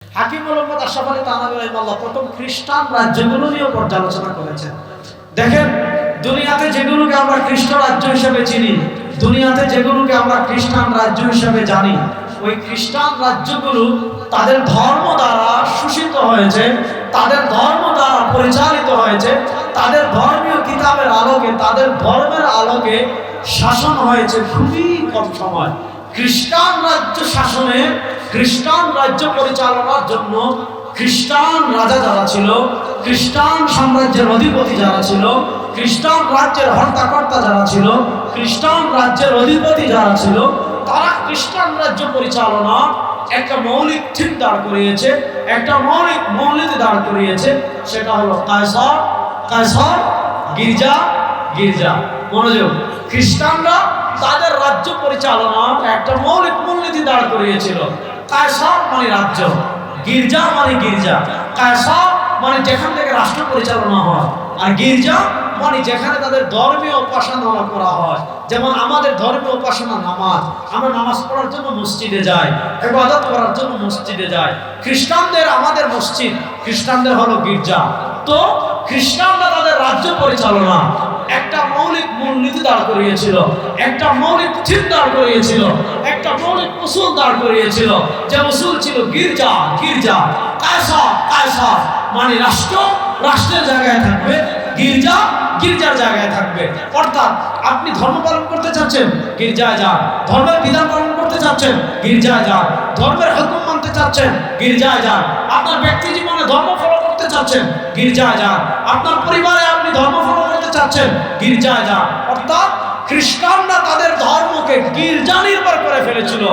হাকিম মোহাম্মদ আশরাফ আলী থানভী রাহিমাহুল্লাহ প্রথম খ্রিস্টান রাজ্যগুলো নিয়ে পর্যালোচনা করেছেন। দেখেন, দুনিয়াতে যেগুলোকে আমরা খ্রিস্ট রাজ্য হিসেবে চিনি, দুনিয়াতে যেগুলোকে আমরা খ্রিস্টান রাজ্য হিসেবে জানি, ওই খ্রিস্টান রাজ্যগুলো তাদের ধর্ম দ্বারা শোষিত হয়েছে, তাদের ধর্ম দ্বারা পরিচালিত হয়েছে, তাদের ধর্মীয় কিতাবের আলোকে, তাদের ধর্মের আলোকে শাসন হয়েছে খুবই কম সময়। খ্রিস্টান রাজ্য শাসনে, খ্রিস্টান রাজ্য পরিচালনার জন্য খ্রিস্টান রাজা যারা ছিল, খ্রিস্টান সাম্রাজ্যের অধিপতি যারা ছিল, খ্রিস্টান রাজ্যের হর্তাকর্তা যারা ছিল, খ্রিস্টান রাজ্যের অধিপতি যারা ছিল, তারা খ্রিস্টান রাজ্য পরিচালনা একটা মৌলিক ঠিক দাঁড় করিয়েছে, একটা মৌলিক মৌলিক দাঁড় করিয়েছে। সেটা হলো কায়সার, কায়সার, গির্জা, গির্জা। মনোযোগ, খ্রিস্টানরা তাদের রাজ্য পরিচালনা একটা মৌলিক মূলনীতি দাঁড় করিয়েছিল। কায়সার মানে রাজ্য, গির্জা মানে গির্জা। কায়সার মানে যেখান থেকে রাষ্ট্র পরিচালনা হয়, আর গির্জা মানে যেখানে তাদের ধর্মীয় উপাসনা করা হয়। যেমন আমাদের ধর্মীয় উপাসনা নামাজ, আমরা নামাজ পড়ার জন্য মসজিদে যাই, ইবাদত করার জন্য মসজিদে যাই। খ্রিস্টানদের আমাদের মসজিদ, খ্রিস্টানদের হলো গির্জা। তো খ্রিস্টানরা তাদের রাজ্য পরিচালনা একটা মৌলিক মূলনীতি দাঁড় করিয়েছিল, একটা মৌলিক ঠিক দাঁড় করিয়েছিল, একটা মৌলিক উসুল দাঁড় করিয়েছিল। যে উসুল ছিল গির্জা, গির্জা। কায়সার, কায়সার মানে রাষ্ট্র, রাষ্ট্রের জায়গায় থাকবে, গির্জা গির্জার জায়গায় থাকবে। অর্থাৎ আপনি ধর্ম পালন করতে চাচ্ছেন, গির্জায় যান। ধর্মের বিধান পালন করতে চাচ্ছেন, গির্জায় যান। ধর্মের হুকুম মানতে চাচ্ছেন, গির্জায় যান। আপনার ব্যক্তি জীবনে ধর্ম ফলো করতে চাচ্ছেন, গির্জায় যান। আপনার পরিবারে আপনি ধর্ম ফলো করতে চাচ্ছেন, গির্জায় যান। অর্থাৎ খ্রিস্টানরা তাদের ধর্মকে গির্জা নির্ভর করে ফেলেছিল।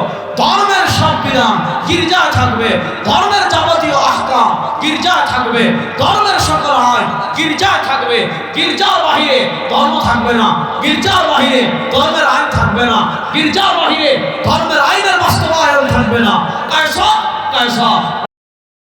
ধর্মের সব বিধান গির্জায় থাকবে, ধর্মের যাবতীয় আহকাম গির্জায় থাকবে, ধর্মের সকল আইন গির্জায় থাকবে। গির্জার বাহিরে ধর্ম থাকবে না, গির্জার বাহিরে ধর্মের আইন থাকবে না, গির্জার বাহিরে ধর্মের